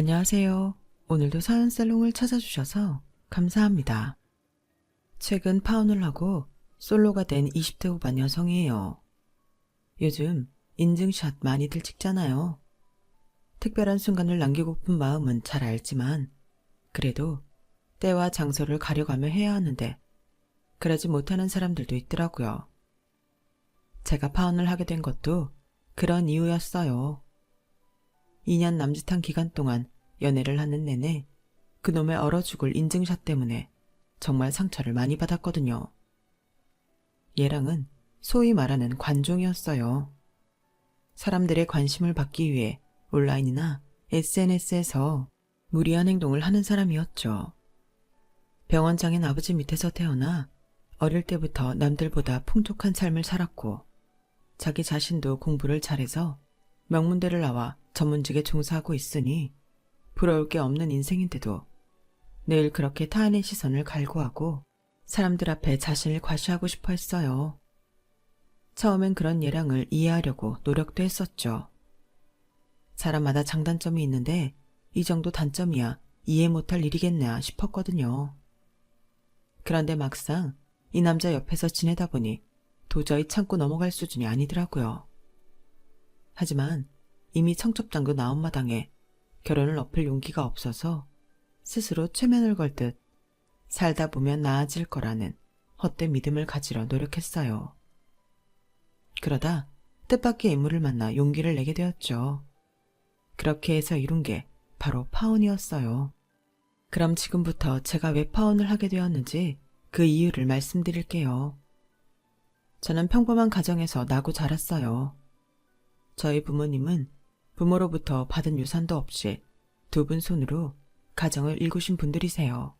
안녕하세요. 오늘도 사연살롱을 찾아주셔서 감사합니다. 최근 파혼을 하고 솔로가 된 20대 후반 여성이에요. 요즘 인증샷 많이들 찍잖아요. 특별한 순간을 남기고픈 마음은 잘 알지만 그래도 때와 장소를 가려가며 해야 하는데 그러지 못하는 사람들도 있더라고요. 제가 파혼을 하게 된 것도 그런 이유였어요. 2년 남짓한 기간 동안 연애를 하는 내내 그놈의 얼어 죽을 인증샷 때문에 정말 상처를 많이 받았거든요. 얘랑은 소위 말하는 관종이었어요. 사람들의 관심을 받기 위해 온라인이나 SNS에서 무리한 행동을 하는 사람이었죠. 병원장인 아버지 밑에서 태어나 어릴 때부터 남들보다 풍족한 삶을 살았고 자기 자신도 공부를 잘해서 명문대를 나와 전문직에 종사하고 있으니 부러울 게 없는 인생인데도 늘 그렇게 타인의 시선을 갈구하고 사람들 앞에 자신을 과시하고 싶어 했어요. 처음엔 그런 예랑을 이해하려고 노력도 했었죠. 사람마다 장단점이 있는데 이 정도 단점이야 이해 못할 일이겠나 싶었거든요. 그런데 막상 이 남자 옆에서 지내다 보니 도저히 참고 넘어갈 수준이 아니더라고요. 하지만 이미 청첩장도 나온 마당에 결혼을 엎을 용기가 없어서 스스로 최면을 걸듯 살다 보면 나아질 거라는 헛된 믿음을 가지려 노력했어요. 그러다 뜻밖의 인물을 만나 용기를 내게 되었죠. 그렇게 해서 이룬 게 바로 파혼이었어요. 그럼 지금부터 제가 왜 파혼을 하게 되었는지 그 이유를 말씀드릴게요. 저는 평범한 가정에서 나고 자랐어요. 저희 부모님은 부모로부터 받은 유산도 없이 두 분 손으로 가정을 일구신 분들이세요.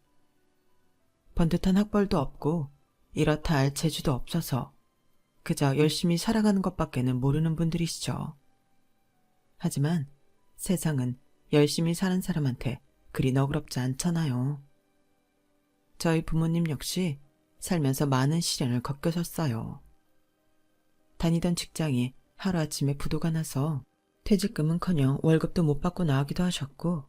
번듯한 학벌도 없고 이렇다 할 재주도 없어서 그저 열심히 살아가는 것밖에는 모르는 분들이시죠. 하지만 세상은 열심히 사는 사람한테 그리 너그럽지 않잖아요. 저희 부모님 역시 살면서 많은 시련을 겪으셨어요. 다니던 직장이 하루아침에 부도가 나서 퇴직금은커녕 월급도 못 받고 나가기도 하셨고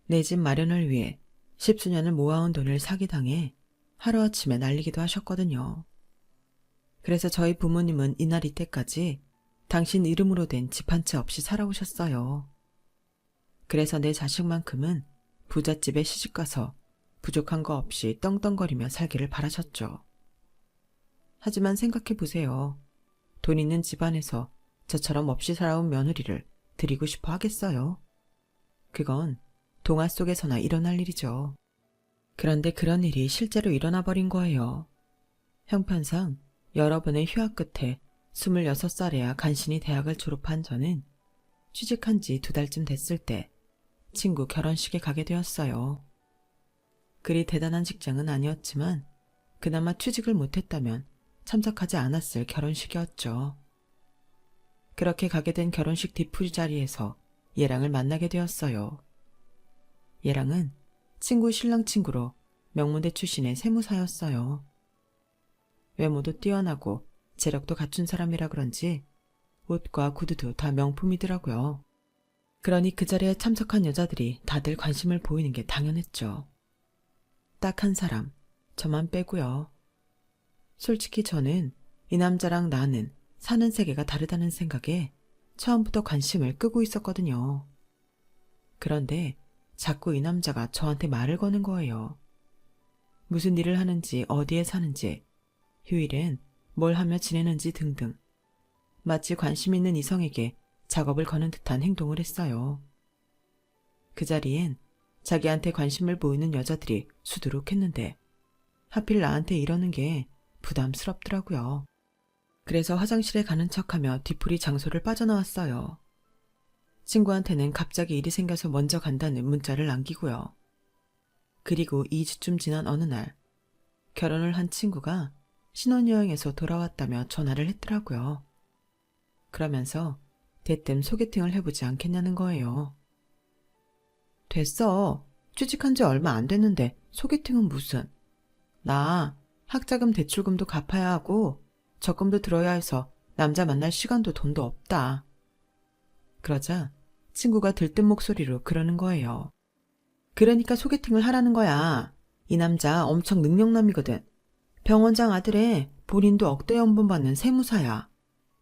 내 집 마련을 위해 십수년을 모아온 돈을 사기당해 하루아침에 날리기도 하셨거든요. 그래서 저희 부모님은 이날 이때까지 당신 이름으로 된 집 한 채 없이 살아오셨어요. 그래서 내 자식만큼은 부잣집에 시집가서 부족한 거 없이 떵떵거리며 살기를 바라셨죠. 하지만 생각해보세요. 돈 있는 집안에서 저처럼 없이 살아온 며느리를 드리고 싶어 하겠어요? 그건 동화 속에서나 일어날 일이죠. 그런데 그런 일이 실제로 일어나 버린 거예요. 형편상 여러분의 휴학 끝에 26살에야 간신히 대학을 졸업한 저는 취직한 지 2달쯤 됐을 때 친구 결혼식에 가게 되었어요. 그리 대단한 직장은 아니었지만 그나마 취직을 못했다면 참석하지 않았을 결혼식이었죠. 그렇게 가게 된 결혼식 뒤풀이 자리에서 얘랑을 만나게 되었어요. 얘랑은 친구 신랑 친구로 명문대 출신의 세무사였어요. 외모도 뛰어나고 재력도 갖춘 사람이라 그런지 옷과 구두도 다 명품이더라고요. 그러니 그 자리에 참석한 여자들이 다들 관심을 보이는 게 당연했죠. 딱 한 사람, 저만 빼고요. 솔직히 저는 이 남자랑 나는 사는 세계가 다르다는 생각에 처음부터 관심을 끄고 있었거든요. 그런데 자꾸 이 남자가 저한테 말을 거는 거예요. 무슨 일을 하는지, 어디에 사는지, 휴일엔 뭘 하며 지내는지 등등. 마치 관심 있는 이성에게 작업을 거는 듯한 행동을 했어요. 그 자리엔 자기한테 관심을 보이는 여자들이 수두룩했는데 하필 나한테 이러는 게 부담스럽더라고요. 그래서 화장실에 가는 척하며 뒤풀이 장소를 빠져나왔어요. 친구한테는 갑자기 일이 생겨서 먼저 간다는 문자를 남기고요. 그리고 2주쯤 지난 어느 날 결혼을 한 친구가 신혼여행에서 돌아왔다며 전화를 했더라고요. 그러면서 대뜸 소개팅을 해보지 않겠냐는 거예요. 됐어. 취직한 지 얼마 안 됐는데 소개팅은 무슨. 나 학자금 대출금도 갚아야 하고 적금도 들어야 해서 남자 만날 시간도 돈도 없다. 그러자 친구가 들뜬 목소리로 그러는 거예요. 그러니까 소개팅을 하라는 거야. 이 남자 엄청 능력남이거든. 병원장 아들에 본인도 억대 연봉 받는 세무사야.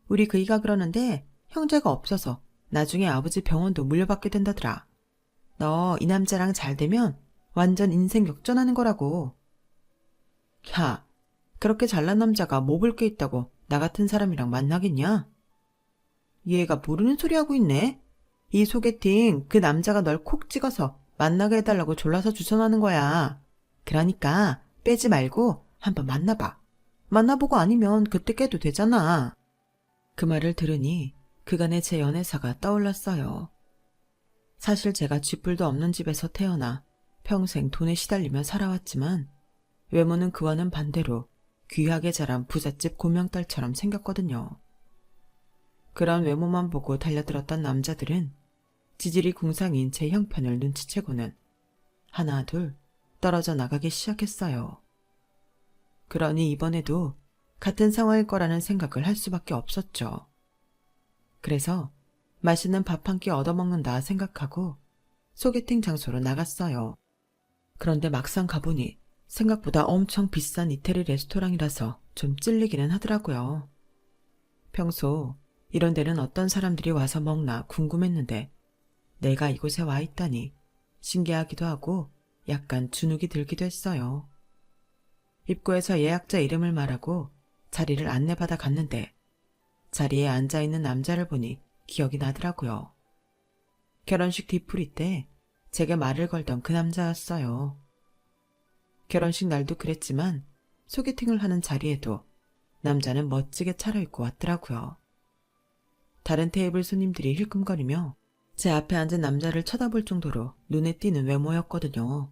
우리 그이가 그러는데 형제가 없어서 나중에 아버지 병원도 물려받게 된다더라. 너 이 남자랑 잘 되면 완전 인생 역전하는 거라고. 야, 그렇게 잘난 남자가 뭐 볼 게 있다고 나 같은 사람이랑 만나겠냐? 얘가 모르는 소리 하고 있네. 이 소개팅 그 남자가 널 콕 찍어서 만나게 해달라고 졸라서 주선하는 거야. 그러니까 빼지 말고 한번 만나봐. 만나보고 아니면 그때 깨도 되잖아. 그 말을 들으니 그간의 제 연애사가 떠올랐어요. 사실 제가 쥐뿔도 없는 집에서 태어나 평생 돈에 시달리며 살아왔지만 외모는 그와는 반대로 귀하게 자란 부잣집 고명딸처럼 생겼거든요. 그런 외모만 보고 달려들었던 남자들은 지질이 궁상인 제 형편을 눈치채고는 하나 둘 떨어져 나가기 시작했어요. 그러니 이번에도 같은 상황일 거라는 생각을 할 수밖에 없었죠. 그래서 맛있는 밥 한 끼 얻어먹는다 생각하고 소개팅 장소로 나갔어요. 그런데 막상 가보니 생각보다 엄청 비싼 이태리 레스토랑이라서 좀 찔리기는 하더라고요. 평소 이런 데는 어떤 사람들이 와서 먹나 궁금했는데 내가 이곳에 와 있다니 신기하기도 하고 약간 주눅이 들기도 했어요. 입구에서 예약자 이름을 말하고 자리를 안내받아 갔는데 자리에 앉아있는 남자를 보니 기억이 나더라고요. 결혼식 뒤풀이 때 제게 말을 걸던 그 남자였어요. 결혼식 날도 그랬지만 소개팅을 하는 자리에도 남자는 멋지게 차려입고 왔더라고요. 다른 테이블 손님들이 힐끔거리며 제 앞에 앉은 남자를 쳐다볼 정도로 눈에 띄는 외모였거든요.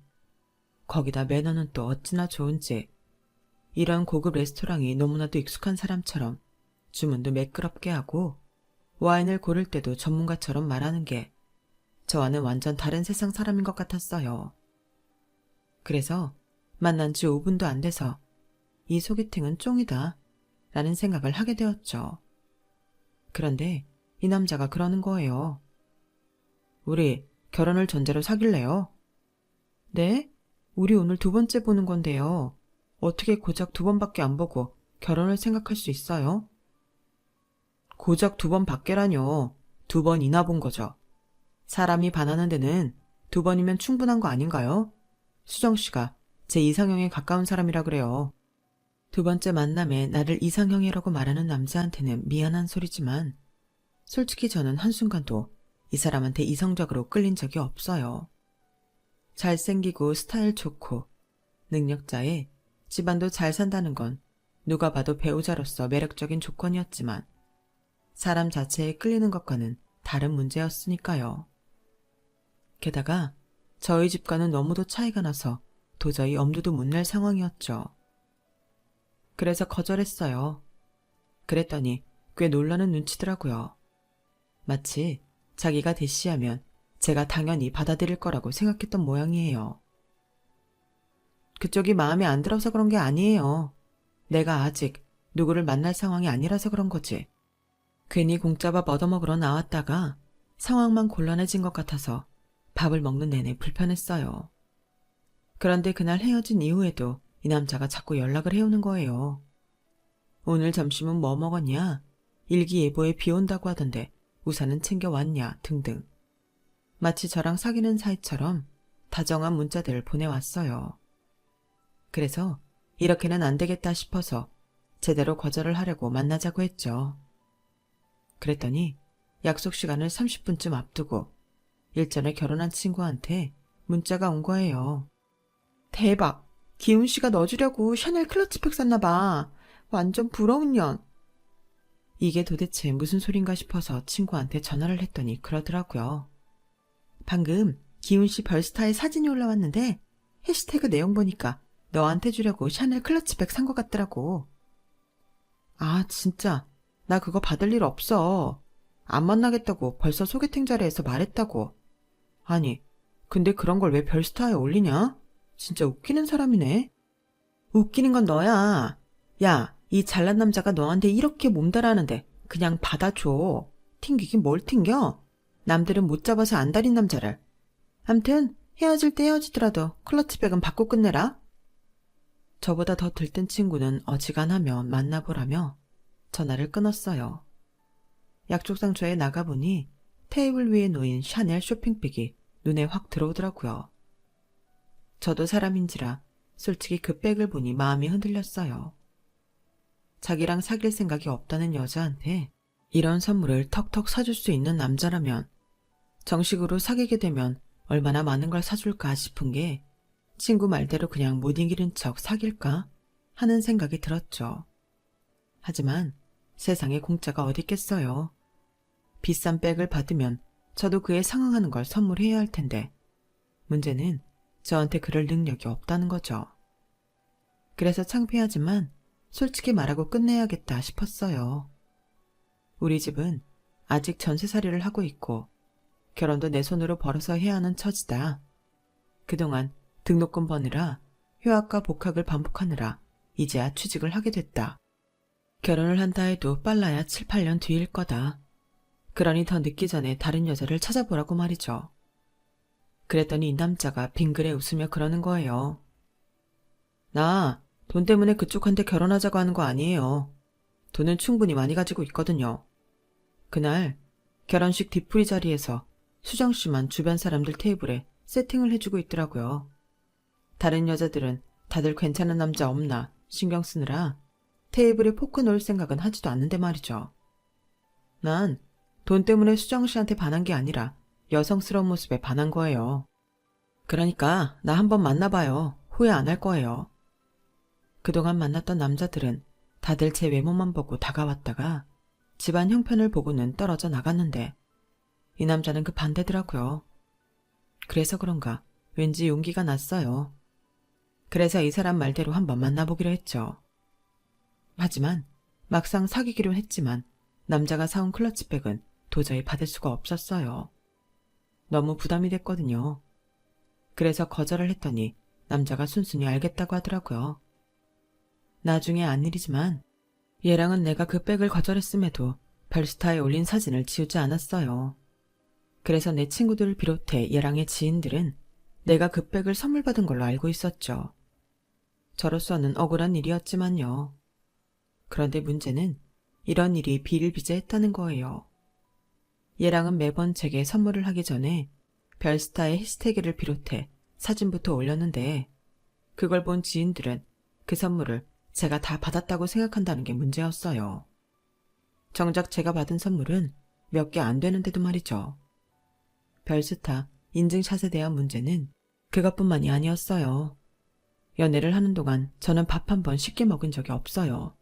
거기다 매너는 또 어찌나 좋은지 이런 고급 레스토랑이 너무나도 익숙한 사람처럼 주문도 매끄럽게 하고 와인을 고를 때도 전문가처럼 말하는 게 저와는 완전 다른 세상 사람인 것 같았어요. 그래서 만난 지 5분도 안 돼서 이 소개팅은 쫑이다 라는 생각을 하게 되었죠. 그런데 이 남자가 그러는 거예요. 우리 결혼을 전제로 사귈래요? 네? 우리 오늘 두 번째 보는 건데요. 어떻게 고작 두 번밖에 안 보고 결혼을 생각할 수 있어요? 고작 두 번 밖에라뇨. 두 번이나 본 거죠. 사람이 반하는 데는 두 번이면 충분한 거 아닌가요? 수정 씨가 제 이상형에 가까운 사람이라 그래요. 두 번째 만남에 나를 이상형이라고 말하는 남자한테는 미안한 소리지만 솔직히 저는 한순간도 이 사람한테 이성적으로 끌린 적이 없어요. 잘생기고 스타일 좋고 능력자에 집안도 잘 산다는 건 누가 봐도 배우자로서 매력적인 조건이었지만 사람 자체에 끌리는 것과는 다른 문제였으니까요. 게다가 저희 집과는 너무도 차이가 나서 도저히 엄두도 못 낼 상황이었죠. 그래서 거절했어요. 그랬더니 꽤 놀라는 눈치더라고요. 마치 자기가 대시하면 제가 당연히 받아들일 거라고 생각했던 모양이에요. 그쪽이 마음에 안 들어서 그런 게 아니에요. 내가 아직 누구를 만날 상황이 아니라서 그런 거지. 괜히 공짜밥 얻어먹으러 나왔다가 상황만 곤란해진 것 같아서 밥을 먹는 내내 불편했어요. 그런데 그날 헤어진 이후에도 이 남자가 자꾸 연락을 해오는 거예요. 오늘 점심은 뭐 먹었냐? 일기예보에 비 온다고 하던데 우산은 챙겨왔냐? 등등. 마치 저랑 사귀는 사이처럼 다정한 문자들을 보내왔어요. 그래서 이렇게는 안 되겠다 싶어서 제대로 거절을 하려고 만나자고 했죠. 그랬더니 약속 시간을 30분쯤 앞두고 일전에 결혼한 친구한테 문자가 온 거예요. 대박! 기훈 씨가 넣어주려고 샤넬 클러치백 샀나 봐. 완전 부러운 년. 이게 도대체 무슨 소린가 싶어서 친구한테 전화를 했더니 그러더라고요. 방금 기훈 씨 별스타에 사진이 올라왔는데 해시태그 내용 보니까 너한테 주려고 샤넬 클러치백 산 것 같더라고. 아 진짜 나 그거 받을 일 없어. 안 만나겠다고 벌써 소개팅 자리에서 말했다고. 아니 근데 그런 걸 왜 별스타에 올리냐? 진짜 웃기는 사람이네. 웃기는 건 너야. 야, 이 잘난 남자가 너한테 이렇게 몸달아하는데 그냥 받아줘. 튕기긴 뭘 튕겨? 남들은 못 잡아서 안달인 남자를. 암튼 헤어질 때 헤어지더라도 클러치백은 받고 끝내라. 저보다 더 들뜬 친구는 어지간하며 만나보라며 전화를 끊었어요. 약속상조에 나가보니 테이블 위에 놓인 샤넬 쇼핑백이 눈에 확 들어오더라고요. 저도 사람인지라 솔직히 그 백을 보니 마음이 흔들렸어요. 자기랑 사귈 생각이 없다는 여자한테 이런 선물을 턱턱 사줄 수 있는 남자라면 정식으로 사귀게 되면 얼마나 많은 걸 사줄까 싶은 게 친구 말대로 그냥 못 이기는 척 사귈까 하는 생각이 들었죠. 하지만 세상에 공짜가 어디 있겠어요. 비싼 백을 받으면 저도 그에 상응하는 걸 선물해야 할 텐데 문제는 저한테 그럴 능력이 없다는 거죠. 그래서 창피하지만 솔직히 말하고 끝내야겠다 싶었어요. 우리 집은 아직 전세살이를 하고 있고 결혼도 내 손으로 벌어서 해야 하는 처지다. 그동안 등록금 버느라 휴학과 복학을 반복하느라 이제야 취직을 하게 됐다. 결혼을 한다 해도 빨라야 7, 8년 뒤일 거다. 그러니 더 늦기 전에 다른 여자를 찾아보라고 말이죠. 그랬더니 이 남자가 빙그레 웃으며 그러는 거예요. 나 돈 때문에 그쪽한테 결혼하자고 하는 거 아니에요. 돈은 충분히 많이 가지고 있거든요. 그날 결혼식 뒤풀이 자리에서 수정씨만 주변 사람들 테이블에 세팅을 해주고 있더라고요. 다른 여자들은 다들 괜찮은 남자 없나 신경 쓰느라 테이블에 포크 놓을 생각은 하지도 않는데 말이죠. 난 돈 때문에 수정씨한테 반한 게 아니라 여성스러운 모습에 반한 거예요. 그러니까 나 한번 만나봐요. 후회 안 할 거예요. 그동안 만났던 남자들은 다들 제 외모만 보고 다가왔다가 집안 형편을 보고는 떨어져 나갔는데 이 남자는 그 반대더라고요. 그래서 그런가 왠지 용기가 났어요. 그래서 이 사람 말대로 한번 만나보기로 했죠. 하지만 막상 사귀기로 했지만 남자가 사온 클러치백은 도저히 받을 수가 없었어요. 너무 부담이 됐거든요. 그래서 거절을 했더니 남자가 순순히 알겠다고 하더라고요. 나중에 안 일이지만 얘랑은 내가 그 백을 거절했음에도 별스타에 올린 사진을 지우지 않았어요. 그래서 내 친구들을 비롯해 얘랑의 지인들은 내가 그 백을 선물 받은 걸로 알고 있었죠. 저로서는 억울한 일이었지만요. 그런데 문제는 이런 일이 비일비재했다는 거예요. 얘랑은 매번 제게 선물을 하기 전에 별스타의 해시태그를 비롯해 사진부터 올렸는데 그걸 본 지인들은 그 선물을 제가 다 받았다고 생각한다는 게 문제였어요. 정작 제가 받은 선물은 몇 개 안 되는데도 말이죠. 별스타 인증샷에 대한 문제는 그것뿐만이 아니었어요. 연애를 하는 동안 저는 밥 한 번 쉽게 먹은 적이 없어요.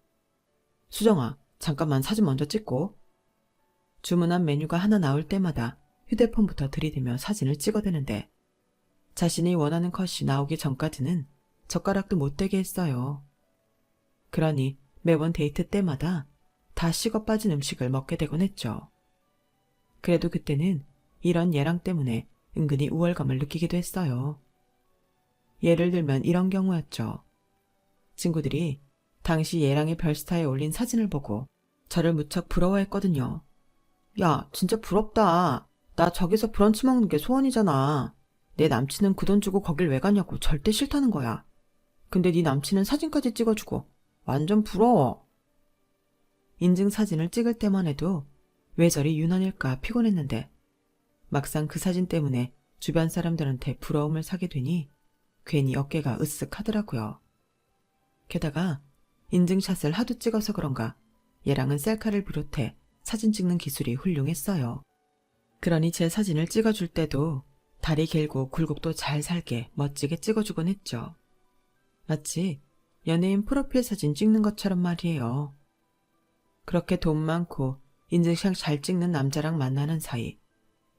수정아, 잠깐만 사진 먼저 찍고. 주문한 메뉴가 하나 나올 때마다 휴대폰부터 들이대며 사진을 찍어대는데 자신이 원하는 컷이 나오기 전까지는 젓가락도 못 대게 했어요. 그러니 매번 데이트 때마다 다 식어 빠진 음식을 먹게 되곤 했죠. 그래도 그때는 이런 얘랑 때문에 은근히 우월감을 느끼기도 했어요. 예를 들면 이런 경우였죠. 친구들이 당시 얘랑의 별스타에 올린 사진을 보고 저를 무척 부러워했거든요. 야, 진짜 부럽다. 나 저기서 브런치 먹는 게 소원이잖아. 내 남친은 그 돈 주고 거길 왜 가냐고 절대 싫다는 거야. 근데 네 남친은 사진까지 찍어주고 완전 부러워. 인증사진을 찍을 때만 해도 왜 저리 유난일까 피곤했는데 막상 그 사진 때문에 주변 사람들한테 부러움을 사게 되니 괜히 어깨가 으쓱하더라고요. 게다가 인증샷을 하도 찍어서 그런가 얘랑은 셀카를 비롯해 사진 찍는 기술이 훌륭했어요. 그러니 제 사진을 찍어줄 때도 다리 길고 굴곡도 잘 살게 멋지게 찍어주곤 했죠. 마치 연예인 프로필 사진 찍는 것처럼 말이에요. 그렇게 돈 많고 인증샷 잘 찍는 남자랑 만나는 사이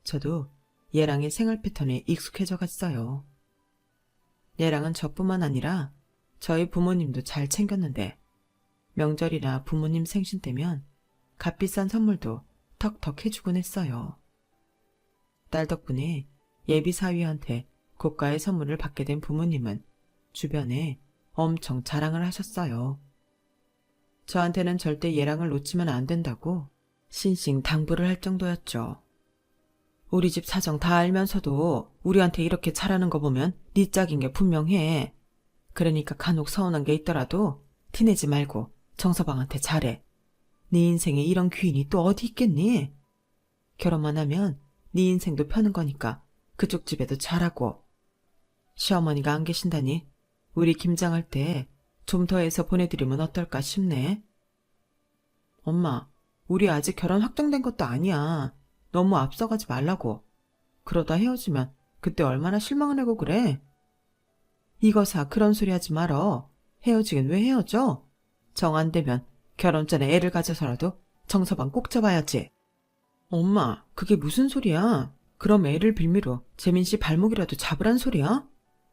저도 얘랑의 생활 패턴에 익숙해져 갔어요. 얘랑은 저뿐만 아니라 저희 부모님도 잘 챙겼는데 명절이나 부모님 생신 때면 값비싼 선물도 턱턱 해주곤 했어요. 딸 덕분에 예비 사위한테 고가의 선물을 받게 된 부모님은 주변에 엄청 자랑을 하셨어요. 저한테는 절대 얘랑을 놓치면 안 된다고 신싱 당부를 할 정도였죠. 우리 집 사정 다 알면서도 우리한테 이렇게 잘하는 거 보면 네 짝인 게 분명해. 그러니까 간혹 서운한 게 있더라도 티내지 말고 정서방한테 잘해. 네 인생에 이런 귀인이 또 어디 있겠니? 결혼만 하면 네 인생도 펴는 거니까 그쪽 집에도 잘하고. 시어머니가 안 계신다니 우리 김장할 때 좀 더 해서 보내드리면 어떨까 싶네. 엄마, 우리 아직 결혼 확정된 것도 아니야. 너무 앞서가지 말라고. 그러다 헤어지면 그때 얼마나 실망을 하고 그래. 이거사 그런 소리 하지 말어. 헤어지긴 왜 헤어져? 정 안 되면 결혼 전에 애를 가져서라도 정서방 꼭 잡아야지. 엄마, 그게 무슨 소리야? 그럼 애를 빌미로 재민 씨 발목이라도 잡으란 소리야?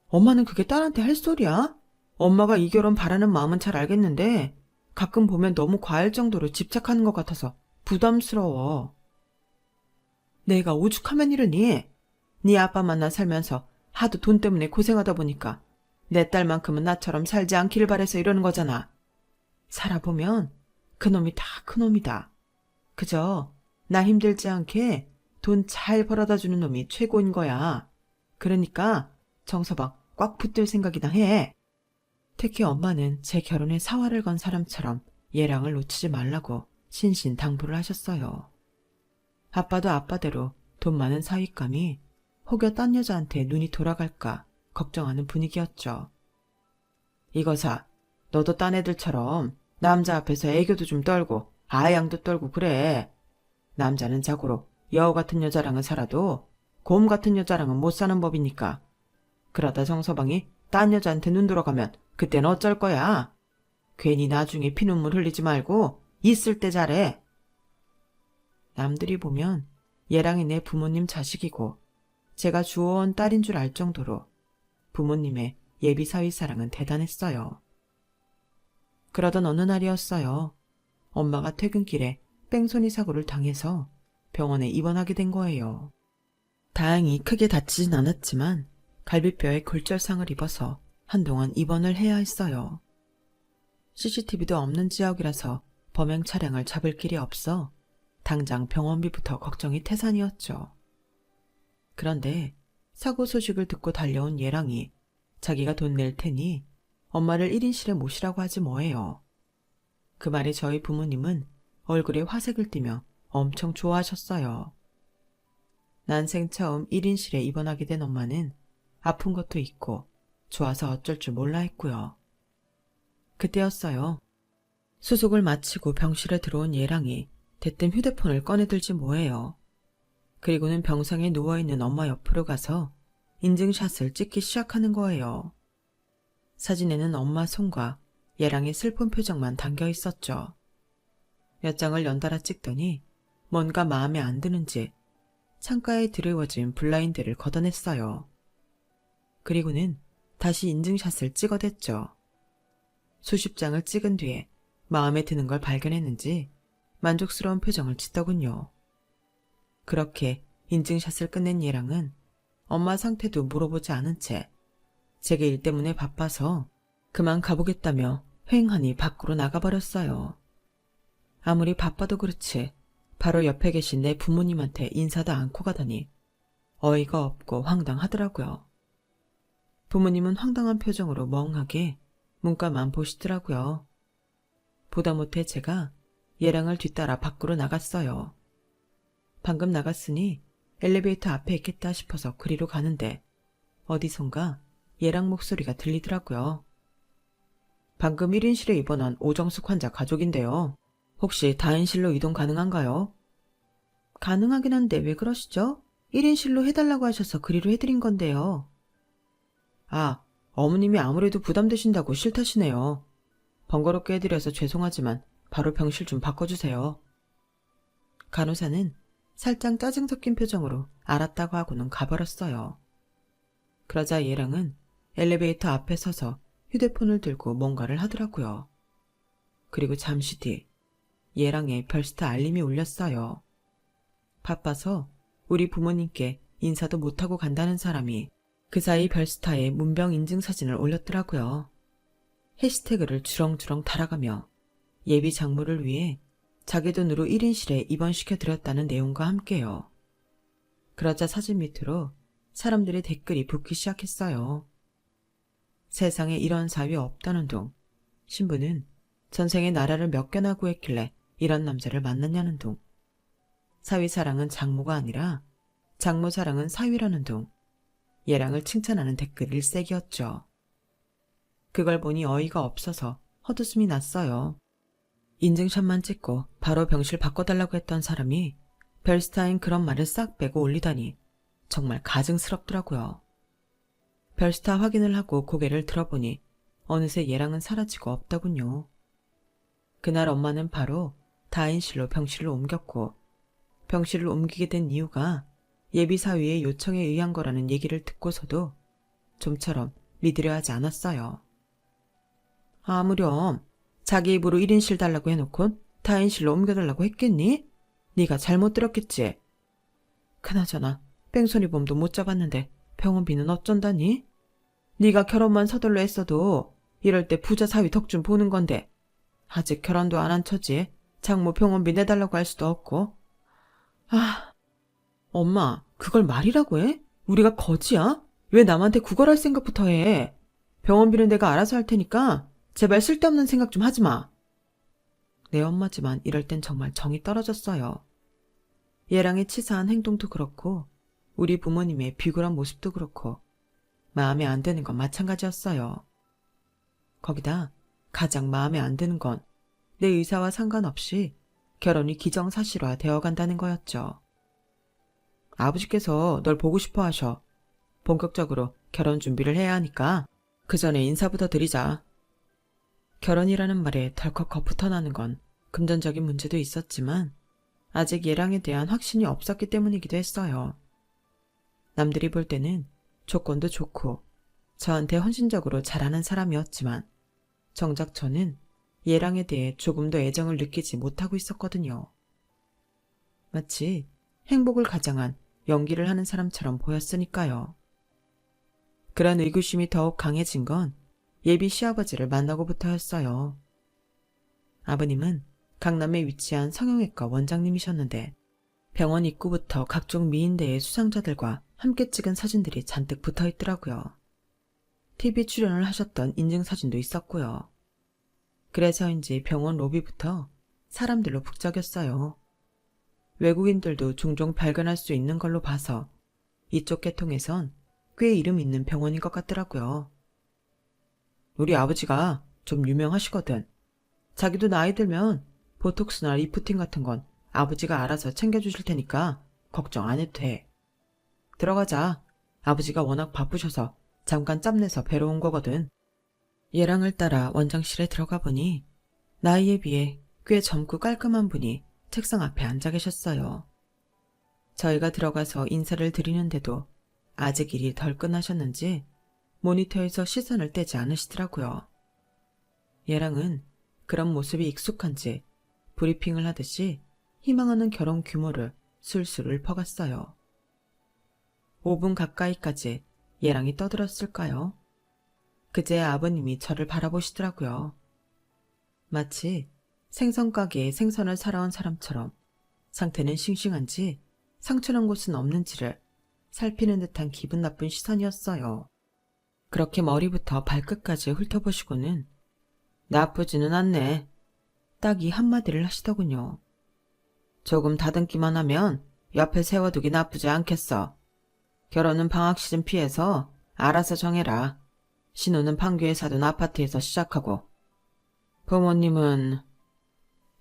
엄마는 그게 딸한테 할 소리야? 엄마가 이 결혼 바라는 마음은 잘 알겠는데 가끔 보면 너무 과할 정도로 집착하는 것 같아서 부담스러워. 내가 오죽하면 이러니? 네 아빠 만나 살면서 하도 돈 때문에 고생하다 보니까 내 딸만큼은 나처럼 살지 않기를 바래서 이러는 거잖아. 살아보면 그놈이 다 그놈이다. 그저 나 힘들지 않게 돈 잘 벌어다 주는 놈이 최고인 거야. 그러니까 정서방 꽉 붙들 생각이나 해. 특히 엄마는 제 결혼에 사활을 건 사람처럼 예랑을 놓치지 말라고 신신당부를 하셨어요. 아빠도 아빠대로 돈 많은 사윗감이 혹여 딴 여자한테 눈이 돌아갈까 걱정하는 분위기였죠. 이거사, 너도 딴 애들처럼 남자 앞에서 애교도 좀 떨고 아양도 떨고 그래. 남자는 자고로 여우 같은 여자랑은 살아도 곰 같은 여자랑은 못 사는 법이니까. 그러다 정서방이 딴 여자한테 눈 돌아가면 그땐 어쩔 거야. 괜히 나중에 피눈물 흘리지 말고 있을 때 잘해. 남들이 보면 얘랑이 내 부모님 자식이고 제가 주워온 딸인 줄 알 정도로 부모님의 예비 사위 사랑은 대단했어요. 그러던 어느 날이었어요. 엄마가 퇴근길에 뺑소니 사고를 당해서 병원에 입원하게 된 거예요. 다행히 크게 다치진 않았지만 갈비뼈에 골절상을 입어서 한동안 입원을 해야 했어요. CCTV도 없는 지역이라서 범행 차량을 잡을 길이 없어 당장 병원비부터 걱정이 태산이었죠. 그런데 사고 소식을 듣고 달려온 예랑이 자기가 돈 낼 테니 엄마를 1인실에 모시라고 하지 뭐예요. 그 말에 저희 부모님은 얼굴에 화색을 띠며 엄청 좋아하셨어요. 난생 처음 1인실에 입원하게 된 엄마는 아픈 것도 있고 좋아서 어쩔 줄 몰라 했고요. 그때였어요. 수속을 마치고 병실에 들어온 예랑이 대뜸 휴대폰을 꺼내들지 뭐예요. 그리고는 병상에 누워있는 엄마 옆으로 가서 인증샷을 찍기 시작하는 거예요. 사진에는 엄마 손과 예랑의 슬픈 표정만 담겨 있었죠. 몇 장을 연달아 찍더니 뭔가 마음에 안 드는지 창가에 드리워진 블라인드를 걷어냈어요. 그리고는 다시 인증샷을 찍어댔죠. 수십 장을 찍은 뒤에 마음에 드는 걸 발견했는지 만족스러운 표정을 짓더군요. 그렇게 인증샷을 끝낸 예랑은 엄마 상태도 물어보지 않은 채 제게 일 때문에 바빠서 그만 가보겠다며 휑하니 밖으로 나가버렸어요. 아무리 바빠도 그렇지 바로 옆에 계신 내 부모님한테 인사도 않고 가다니 어이가 없고 황당하더라고요. 부모님은 황당한 표정으로 멍하게 문가만 보시더라고요. 보다 못해 제가 예랑을 뒤따라 밖으로 나갔어요. 방금 나갔으니 엘리베이터 앞에 있겠다 싶어서 그리로 가는데 어디선가 예랑 목소리가 들리더라고요. 방금 1인실에 입원한 오정숙 환자 가족인데요. 혹시 다인실로 이동 가능한가요? 가능하긴 한데 왜 그러시죠? 1인실로 해달라고 하셔서 그리로 해드린 건데요. 아, 어머님이 아무래도 부담되신다고 싫다시네요. 번거롭게 해드려서 죄송하지만 바로 병실 좀 바꿔주세요. 간호사는 살짝 짜증 섞인 표정으로 알았다고 하고는 가버렸어요. 그러자 예랑은 엘리베이터 앞에 서서 휴대폰을 들고 뭔가를 하더라고요. 그리고 잠시 뒤 예랑의 별스타 알림이 울렸어요. 바빠서 우리 부모님께 인사도 못하고 간다는 사람이 그 사이 별스타에 문병 인증 사진을 올렸더라고요. 해시태그를 주렁주렁 달아가며 예비 장모를 위해 자기 돈으로 1인실에 입원시켜드렸다는 내용과 함께요. 그러자 사진 밑으로 사람들의 댓글이 붙기 시작했어요. 세상에 이런 사위 없다는 둥. 신부는 전생에 나라를 몇 개나 구했길래 이런 남자를 만났냐는 둥. 사위 사랑은 장모가 아니라 장모 사랑은 사위라는 둥. 예랑을 칭찬하는 댓글 일색이었죠. 그걸 보니 어이가 없어서 헛웃음이 났어요. 인증샷만 찍고 바로 병실 바꿔달라고 했던 사람이 별스타인 그런 말을 싹 빼고 올리다니 정말 가증스럽더라고요. 별스타 확인을 하고 고개를 들어보니 어느새 예랑은 사라지고 없더군요. 그날 엄마는 바로 다인실로 병실을 옮겼고 병실을 옮기게 된 이유가 예비사위의 요청에 의한 거라는 얘기를 듣고서도 좀처럼 믿으려 하지 않았어요. 아무렴 자기 입으로 1인실 달라고 해놓고 다인실로 옮겨달라고 했겠니? 네가 잘못 들었겠지. 그나저나 뺑소니범도 못 잡았는데 병원비는 어쩐다니? 네가 결혼만 서둘러 했어도 이럴 때 부자 사위 덕 좀 보는 건데 아직 결혼도 안 한 처지에 장모 병원비 내달라고 할 수도 없고. 아, 엄마 그걸 말이라고 해? 우리가 거지야? 왜 남한테 구걸할 생각부터 해? 병원비는 내가 알아서 할 테니까 제발 쓸데없는 생각 좀 하지 마. 내 엄마지만 이럴 땐 정말 정이 떨어졌어요. 얘랑의 치사한 행동도 그렇고 우리 부모님의 비굴한 모습도 그렇고 마음에 안 드는 건 마찬가지였어요. 거기다 가장 마음에 안 드는 건 내 의사와 상관없이 결혼이 기정사실화 되어간다는 거였죠. 아버지께서 널 보고 싶어 하셔. 본격적으로 결혼 준비를 해야 하니까 그 전에 인사부터 드리자. 결혼이라는 말에 덜컥 겁부터 나는 건 금전적인 문제도 있었지만 아직 예랑에 대한 확신이 없었기 때문이기도 했어요. 남들이 볼 때는 조건도 좋고 저한테 헌신적으로 잘하는 사람이었지만 정작 저는 예랑에 대해 조금 더 애정을 느끼지 못하고 있었거든요. 마치 행복을 가장한 연기를 하는 사람처럼 보였으니까요. 그런 의구심이 더욱 강해진 건 예비 시아버지를 만나고부터였어요. 아버님은 강남에 위치한 성형외과 원장님이셨는데 병원 입구부터 각종 미인대의 수상자들과 함께 찍은 사진들이 잔뜩 붙어있더라고요. TV 출연을 하셨던 인증사진도 있었고요. 그래서인지 병원 로비부터 사람들로 북적였어요. 외국인들도 종종 발견할 수 있는 걸로 봐서 이쪽 계통에선 꽤 이름 있는 병원인 것 같더라고요. 우리 아버지가 좀 유명하시거든. 자기도 나이 들면 보톡스나 리프팅 같은 건 아버지가 알아서 챙겨주실 테니까 걱정 안 해도 돼. 들어가자. 아버지가 워낙 바쁘셔서 잠깐 짬내서 뵈러 온 거거든. 예랑을 따라 원장실에 들어가 보니 나이에 비해 꽤 젊고 깔끔한 분이 책상 앞에 앉아 계셨어요. 저희가 들어가서 인사를 드리는데도 아직 일이 덜 끝나셨는지 모니터에서 시선을 떼지 않으시더라고요. 예랑은 그런 모습이 익숙한지 브리핑을 하듯이 희망하는 결혼 규모를 술술 읊어갔어요. 5분 가까이까지 예랑이 떠들었을까요? 그제야 아버님이 저를 바라보시더라고요. 마치 생선 가게에 생선을 사러 온 사람처럼 상태는 싱싱한지 상처난 곳은 없는지를 살피는 듯한 기분 나쁜 시선이었어요. 그렇게 머리부터 발끝까지 훑어보시고는 나쁘지는 않네. 딱 이 한마디를 하시더군요. 조금 다듬기만 하면 옆에 세워두기 나쁘지 않겠어. 결혼은 방학 시즌 피해서 알아서 정해라. 신혼은 판교에 사둔 아파트에서 시작하고. 부모님은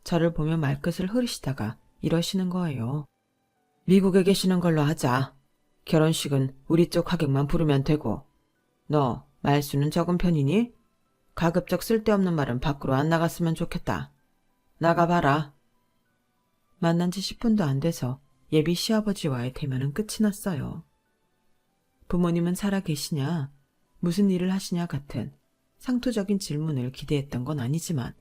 저를 보며 말끝을 흐리시다가 이러시는 거예요. 미국에 계시는 걸로 하자. 결혼식은 우리 쪽 하객만 부르면 되고. 너 말수는 적은 편이니? 가급적 쓸데없는 말은 밖으로 안 나갔으면 좋겠다. 나가봐라. 만난 지 10분도 안 돼서 예비 시아버지와의 대면은 끝이 났어요. 부모님은 살아 계시냐, 무슨 일을 하시냐 같은 상투적인 질문을 기대했던 건 아니지만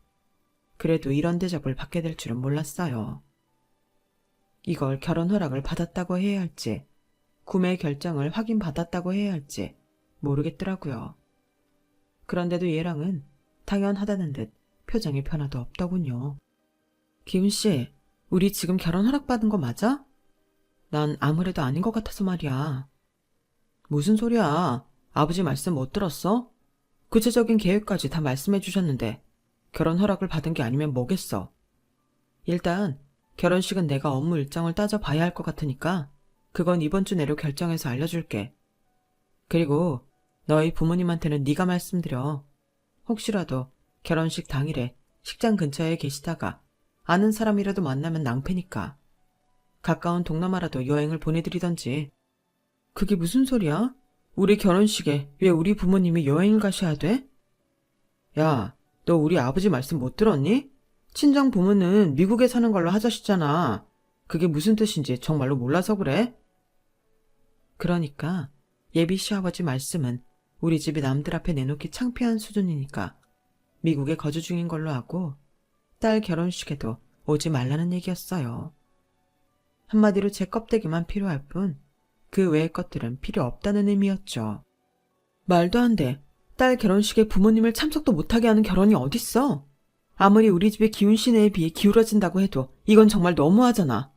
그래도 이런 대접을 받게 될 줄은 몰랐어요. 이걸 결혼 허락을 받았다고 해야 할지 구매 결정을 확인받았다고 해야 할지 모르겠더라고요. 그런데도 얘랑은 당연하다는 듯 표정의 변화도 없더군요. 기훈씨, 우리 지금 결혼 허락받은 거 맞아? 난 아무래도 아닌 것 같아서 말이야. 무슨 소리야? 아버지 말씀 못 들었어? 구체적인 계획까지 다 말씀해 주셨는데 결혼 허락을 받은 게 아니면 뭐겠어? 일단 결혼식은 내가 업무 일정을 따져봐야 할 것 같으니까 그건 이번 주 내로 결정해서 알려줄게. 그리고 너희 부모님한테는 네가 말씀드려. 혹시라도 결혼식 당일에 식장 근처에 계시다가 아는 사람이라도 만나면 낭패니까. 가까운 동남아라도 여행을 보내드리던지. 그게 무슨 소리야? 우리 결혼식에 왜 우리 부모님이 여행을 가셔야 돼? 야, 너 우리 아버지 말씀 못 들었니? 친정 부모는 미국에 사는 걸로 하자시잖아. 그게 무슨 뜻인지 정말로 몰라서 그래? 그러니까 예비 시아버지 말씀은 우리 집이 남들 앞에 내놓기 창피한 수준이니까 미국에 거주 중인 걸로 하고 딸 결혼식에도 오지 말라는 얘기였어요. 한마디로 제 껍데기만 필요할 뿐 그 외의 것들은 필요 없다는 의미였죠. 말도 안 돼. 딸 결혼식에 부모님을 참석도 못하게 하는 결혼이 어딨어? 아무리 우리 집의 기훈 씨네에 비해 기울어진다고 해도 이건 정말 너무하잖아.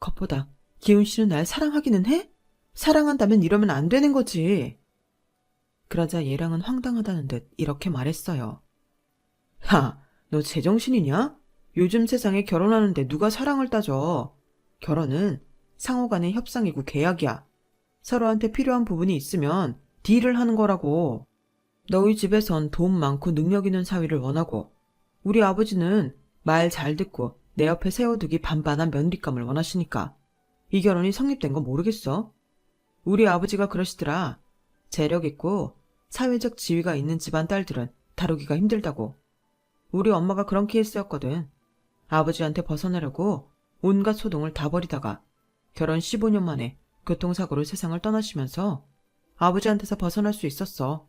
겉보다 기훈 씨는 날 사랑하기는 해? 사랑한다면 이러면 안 되는 거지. 그러자 얘랑은 황당하다는 듯 이렇게 말했어요. 야, 너 제정신이냐? 요즘 세상에 결혼하는데 누가 사랑을 따져. 결혼은 상호 간의 협상이고 계약이야. 서로한테 필요한 부분이 있으면 딜을 하는 거라고. 너희 집에선 돈 많고 능력 있는 사위를 원하고 우리 아버지는 말 잘 듣고 내 옆에 세워두기 반반한 며느리감을 원하시니까 이 결혼이 성립된 건 모르겠어. 우리 아버지가 그러시더라. 재력 있고 사회적 지위가 있는 집안 딸들은 다루기가 힘들다고. 우리 엄마가 그런 케이스였거든. 아버지한테 벗어나려고 온갖 소동을 다 버리다가 결혼 15년 만에 교통사고로 세상을 떠나시면서 아버지한테서 벗어날 수 있었어.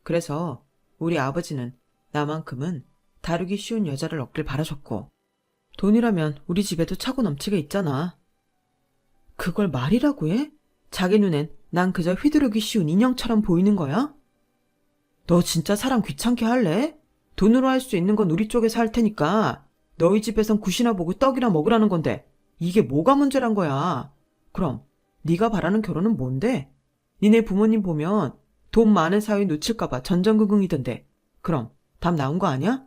그래서 우리 아버지는 나만큼은 다루기 쉬운 여자를 얻길 바라셨고 돈이라면 우리 집에도 차고 넘치게 있잖아. 그걸 말이라고 해? 자기 눈엔 난 그저 휘두르기 쉬운 인형처럼 보이는 거야? 너 진짜 사람 귀찮게 할래? 돈으로 할 수 있는 건 우리 쪽에서 할 테니까 너희 집에선 굿이나 보고 떡이나 먹으라는 건데 이게 뭐가 문제란 거야. 그럼 네가 바라는 결혼은 뭔데? 니네 부모님 보면 돈 많은 사위 놓칠까봐 전전긍긍이던데 그럼 답 나온 거 아니야?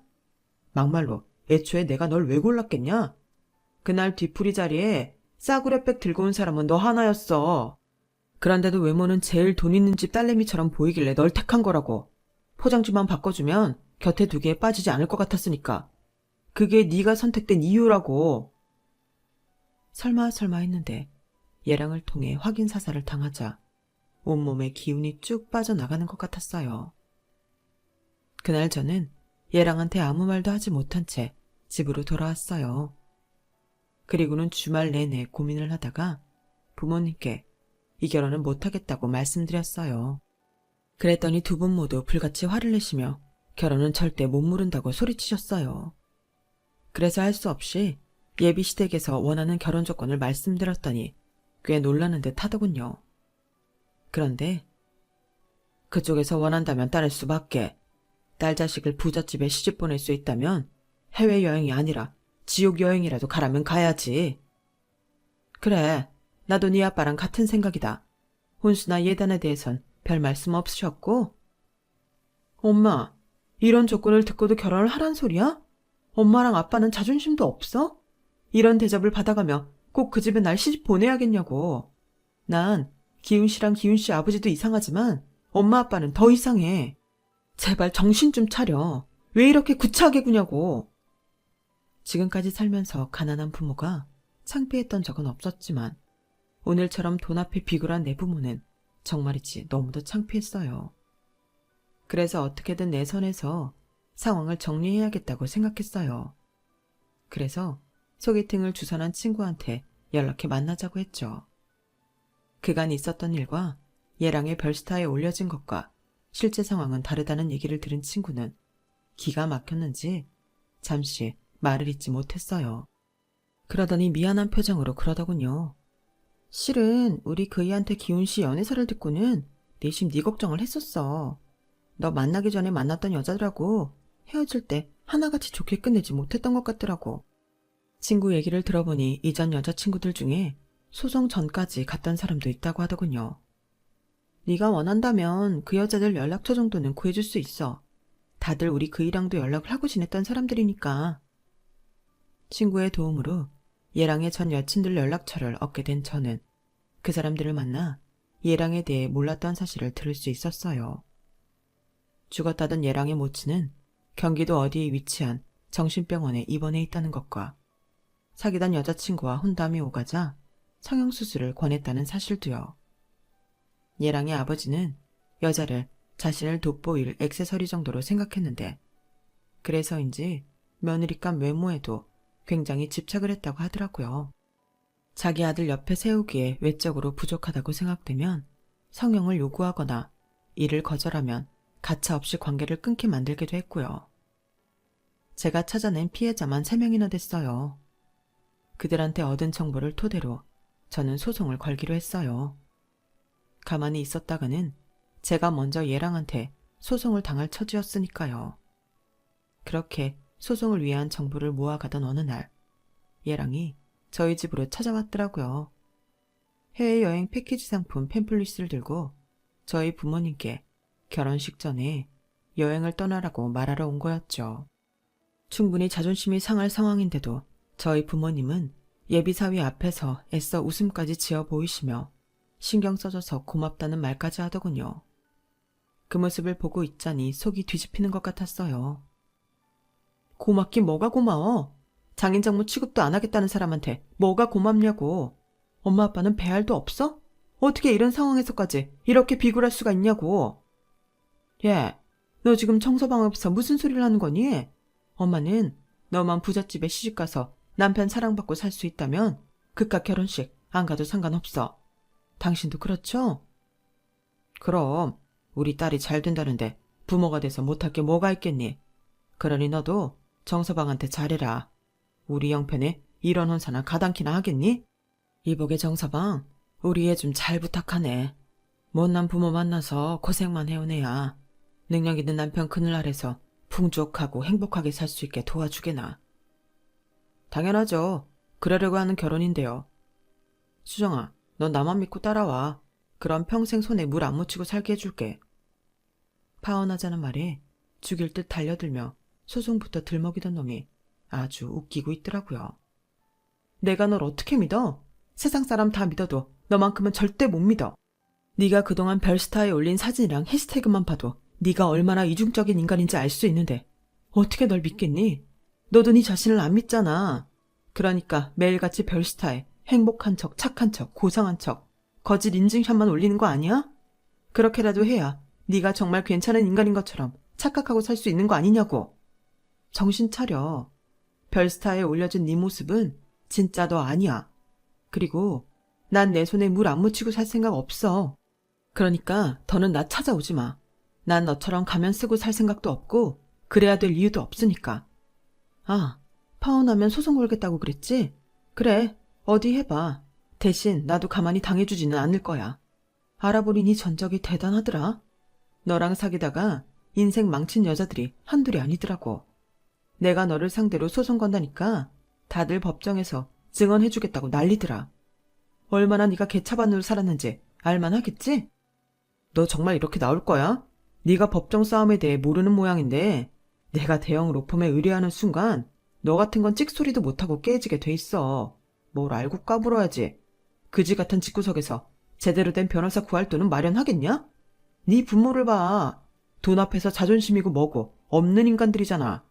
막말로 애초에 내가 널 왜 골랐겠냐? 그날 뒤풀이 자리에 싸구려백 들고 온 사람은 너 하나였어. 그런데도 외모는 제일 돈 있는 집 딸내미처럼 보이길래 널 택한 거라고. 포장지만 바꿔주면 곁에 두기에 빠지지 않을 것 같았으니까. 그게 네가 선택된 이유라고. 설마 했는데 예랑을 통해 확인 사살을 당하자 온몸에 기운이 쭉 빠져나가는 것 같았어요. 그날 저는 예랑한테 아무 말도 하지 못한 채 집으로 돌아왔어요. 그리고는 주말 내내 고민을 하다가 부모님께 이 결혼은 못하겠다고 말씀드렸어요. 그랬더니 두 분 모두 불같이 화를 내시며 결혼은 절대 못 무른다고 소리치셨어요. 그래서 할 수 없이 예비시댁에서 원하는 결혼 조건을 말씀드렸더니 꽤 놀라는 듯 하더군요. 그런데 그쪽에서 원한다면 따를 수밖에. 딸 자식을 부잣집에 시집 보낼 수 있다면 해외여행이 아니라 지옥여행이라도 가라면 가야지. 그래, 나도 네 아빠랑 같은 생각이다. 혼수나 예단에 대해선 별 말씀 없으셨고. 엄마, 이런 조건을 듣고도 결혼을 하란 소리야? 엄마랑 아빠는 자존심도 없어? 이런 대접을 받아가며 꼭 그 집에 날 시집 보내야겠냐고. 난 기훈 씨랑 기훈 씨 아버지도 이상하지만 엄마 아빠는 더 이상해. 제발 정신 좀 차려. 왜 이렇게 구차하게 구냐고. 지금까지 살면서 가난한 부모가 창피했던 적은 없었지만 오늘처럼 돈 앞에 비굴한 내 부모는 정말이지 너무도 창피했어요. 그래서 어떻게든 내 선에서 상황을 정리해야겠다고 생각했어요. 그래서 소개팅을 주선한 친구한테 연락해 만나자고 했죠. 그간 있었던 일과 예랑의 별스타에 올려진 것과 실제 상황은 다르다는 얘기를 들은 친구는 기가 막혔는지 잠시 말을 잇지 못했어요. 그러더니 미안한 표정으로 그러더군요. 실은 우리 그이한테 기훈 씨 연애사를 듣고는 내심 네 걱정을 했었어. 너 만나기 전에 만났던 여자들하고 헤어질 때 하나같이 좋게 끝내지 못했던 것 같더라고. 친구 얘기를 들어보니 이전 여자친구들 중에 소송 전까지 갔던 사람도 있다고 하더군요. 네가 원한다면 그 여자들 연락처 정도는 구해줄 수 있어. 다들 우리 그이랑도 연락을 하고 지냈던 사람들이니까. 친구의 도움으로 얘랑의 전 여친들 연락처를 얻게 된 저는 그 사람들을 만나 얘랑에 대해 몰랐던 사실을 들을 수 있었어요. 죽었다던 얘랑의 모친은 경기도 어디에 위치한 정신병원에 입원해 있다는 것과 사귀던 여자친구와 혼담이 오가자 성형수술을 권했다는 사실도요. 얘랑의 아버지는 여자를 자신을 돋보일 액세서리 정도로 생각했는데 그래서인지 며느리감 외모에도 굉장히 집착을 했다고 하더라고요. 자기 아들 옆에 세우기에 외적으로 부족하다고 생각되면 성형을 요구하거나 이를 거절하면 가차없이 관계를 끊게 만들기도 했고요. 제가 찾아낸 피해자만 3명이나 됐어요. 그들한테 얻은 정보를 토대로 저는 소송을 걸기로 했어요. 가만히 있었다가는 제가 먼저 얘랑한테 소송을 당할 처지였으니까요. 그렇게 소송을 위한 정보를 모아가던 어느 날 얘랑이 저희 집으로 찾아왔더라고요. 해외여행 패키지 상품 팸플릿을 들고 저희 부모님께 결혼식 전에 여행을 떠나라고 말하러 온 거였죠. 충분히 자존심이 상할 상황인데도 저희 부모님은 예비사위 앞에서 애써 웃음까지 지어 보이시며 신경 써줘서 고맙다는 말까지 하더군요. 그 모습을 보고 있자니 속이 뒤집히는 것 같았어요. 고맙긴 뭐가 고마워. 장인장모 취급도 안 하겠다는 사람한테 뭐가 고맙냐고. 엄마 아빠는 배알도 없어? 어떻게 이런 상황에서까지 이렇게 비굴할 수가 있냐고. 예, 너 지금 청서방 앞에서 무슨 소리를 하는 거니? 엄마는 너만 부잣집에 시집가서 남편 사랑받고 살 수 있다면 그깟 결혼식 안 가도 상관없어. 당신도 그렇죠? 그럼 우리 딸이 잘 된다는데 부모가 돼서 못할 게 뭐가 있겠니? 그러니 너도 정서방한테 잘해라. 우리 형편에 이런 혼사나 가당키나 하겠니? 이복의 정서방, 우리 애 좀 잘 부탁하네. 못난 부모 만나서 고생만 해온 애야. 능력 있는 남편 그늘 아래서 풍족하고 행복하게 살 수 있게 도와주게나. 당연하죠. 그러려고 하는 결혼인데요. 수정아, 넌 나만 믿고 따라와. 그럼 평생 손에 물 안 묻히고 살게 해줄게. 파혼하자는 말에 죽일 듯 달려들며 소송부터 들먹이던 놈이 아주 웃기고 있더라고요. 내가 널 어떻게 믿어? 세상 사람 다 믿어도 너만큼은 절대 못 믿어. 네가 그동안 별스타에 올린 사진이랑 해시태그만 봐도 네가 얼마나 이중적인 인간인지 알 수 있는데 어떻게 널 믿겠니? 너도 네 자신을 안 믿잖아. 그러니까 매일같이 별스타에 행복한 척, 착한 척, 고상한 척, 거짓 인증샷만 올리는 거 아니야? 그렇게라도 해야 네가 정말 괜찮은 인간인 것처럼 착각하고 살 수 있는 거 아니냐고. 정신 차려. 별스타에 올려진 네 모습은 진짜 너 아니야. 그리고 난 내 손에 물 안 묻히고 살 생각 없어. 그러니까 더는 나 찾아오지 마. 난 너처럼 가면 쓰고 살 생각도 없고 그래야 될 이유도 없으니까. 아, 파혼하면 소송 걸겠다고 그랬지? 그래, 어디 해봐. 대신 나도 가만히 당해주지는 않을 거야. 알아보니 네 전적이 대단하더라. 너랑 사귀다가 인생 망친 여자들이 한둘이 아니더라고. 내가 너를 상대로 소송 건다니까 다들 법정에서 증언해주겠다고 난리더라. 얼마나 네가 개차반으로 살았는지 알만하겠지? 너 정말 이렇게 나올 거야? 네가 법정 싸움에 대해 모르는 모양인데 내가 대형 로펌에 의뢰하는 순간 너 같은 건 찍소리도 못하고 깨지게 돼 있어. 뭘 알고 까불어야지. 그지 같은 집구석에서 제대로 된 변호사 구할 돈은 마련하겠냐? 네 부모를 봐. 돈 앞에서 자존심이고 뭐고 없는 인간들이잖아.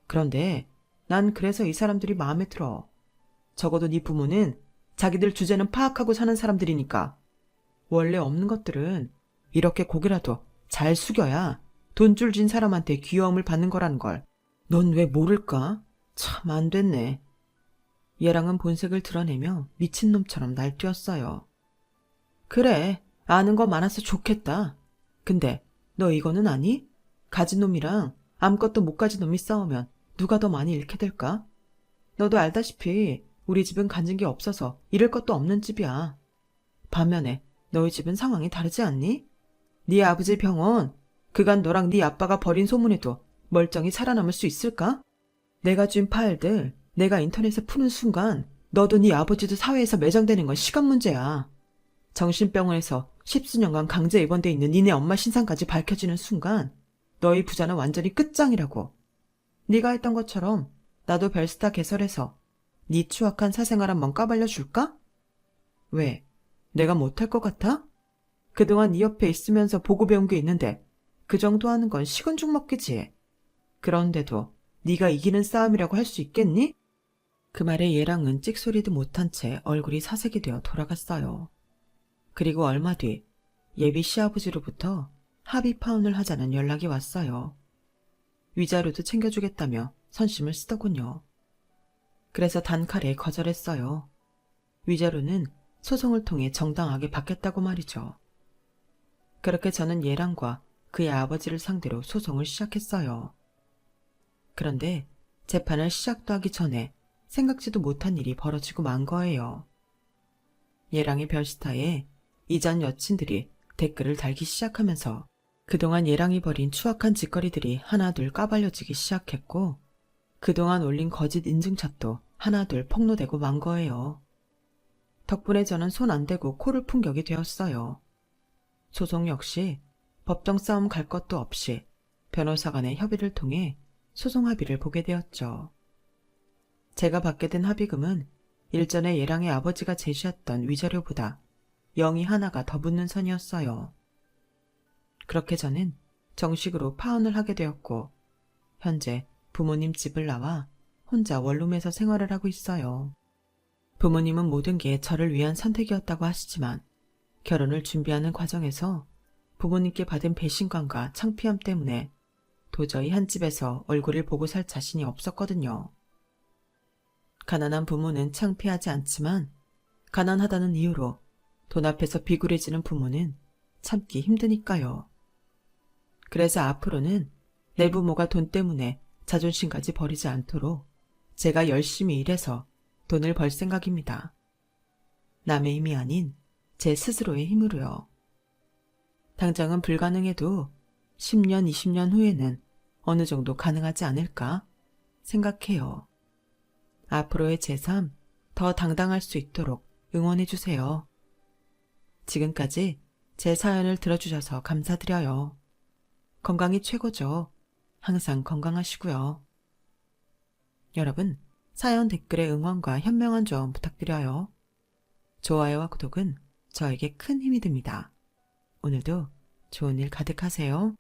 그런데 난 그래서 이 사람들이 마음에 들어. 적어도 네 부모는 자기들 주제는 파악하고 사는 사람들이니까. 원래 없는 것들은 이렇게 고개라도 잘 숙여야 돈줄 진 사람한테 귀여움을 받는 거라는 걸. 넌 왜 모를까? 참 안 됐네. 얘랑은 본색을 드러내며 미친놈처럼 날뛰었어요. 그래, 아는 거 많아서 좋겠다. 근데 너 이거는 아니? 가진 놈이랑 아무것도 못 가진 놈이 싸우면 누가 더 많이 잃게 될까? 너도 알다시피 우리 집은 가진 게 없어서 잃을 것도 없는 집이야. 반면에 너희 집은 상황이 다르지 않니? 네 아버지 병원, 그간 너랑 네 아빠가 벌인 소문에도 멀쩡히 살아남을 수 있을까? 내가 준 파일들 내가 인터넷에 푸는 순간 너도 네 아버지도 사회에서 매장되는 건 시간 문제야. 정신병원에서 십수년간 강제 입원돼 있는 니네 엄마 신상까지 밝혀지는 순간 너희 부자는 완전히 끝장이라고. 네가 했던 것처럼 나도 별스타 개설해서 네 추악한 사생활 한번 까발려 줄까? 왜? 내가 못할 것 같아? 그동안 네 옆에 있으면서 보고 배운 게 있는데 그 정도 하는 건 식은 죽 먹기지. 그런데도 네가 이기는 싸움이라고 할 수 있겠니? 그 말에 얘랑은 찍소리도 못한 채 얼굴이 사색이 되어 돌아갔어요. 그리고 얼마 뒤 예비 시아버지로부터 합의 파혼을 하자는 연락이 왔어요. 위자료도 챙겨주겠다며 선심을 쓰더군요. 그래서 단칼에 거절했어요. 위자료는 소송을 통해 정당하게 받겠다고 말이죠. 그렇게 저는 예랑과 그의 아버지를 상대로 소송을 시작했어요. 그런데 재판을 시작도 하기 전에 생각지도 못한 일이 벌어지고 만 거예요. 예랑의 별스타에 이전 여친들이 댓글을 달기 시작하면서 그동안 예랑이 벌인 추악한 짓거리들이 하나둘 까발려지기 시작했고 그동안 올린 거짓 인증샷도 하나둘 폭로되고 만 거예요. 덕분에 저는 손 안 대고 코를 푼 격이 되었어요. 소송 역시 법정 싸움 갈 것도 없이 변호사 간의 협의를 통해 소송 합의를 보게 되었죠. 제가 받게 된 합의금은 일전에 예랑의 아버지가 제시했던 위자료보다 0이 하나가 더 붙는 선이었어요. 그렇게 저는 정식으로 파혼을 하게 되었고 현재 부모님 집을 나와 혼자 원룸에서 생활을 하고 있어요. 부모님은 모든 게 저를 위한 선택이었다고 하시지만 결혼을 준비하는 과정에서 부모님께 받은 배신감과 창피함 때문에 도저히 한 집에서 얼굴을 보고 살 자신이 없었거든요. 가난한 부모는 창피하지 않지만 가난하다는 이유로 돈 앞에서 비굴해지는 부모는 참기 힘드니까요. 그래서 앞으로는 내 부모가 돈 때문에 자존심까지 버리지 않도록 제가 열심히 일해서 돈을 벌 생각입니다. 남의 힘이 아닌 제 스스로의 힘으로요. 당장은 불가능해도 10년, 20년 후에는 어느 정도 가능하지 않을까 생각해요. 앞으로의 제 삶 더 당당할 수 있도록 응원해주세요. 지금까지 제 사연을 들어주셔서 감사드려요. 건강이 최고죠. 항상 건강하시고요. 여러분, 사연 댓글에 응원과 현명한 조언 부탁드려요. 좋아요와 구독은 저에게 큰 힘이 됩니다. 오늘도 좋은 일 가득하세요.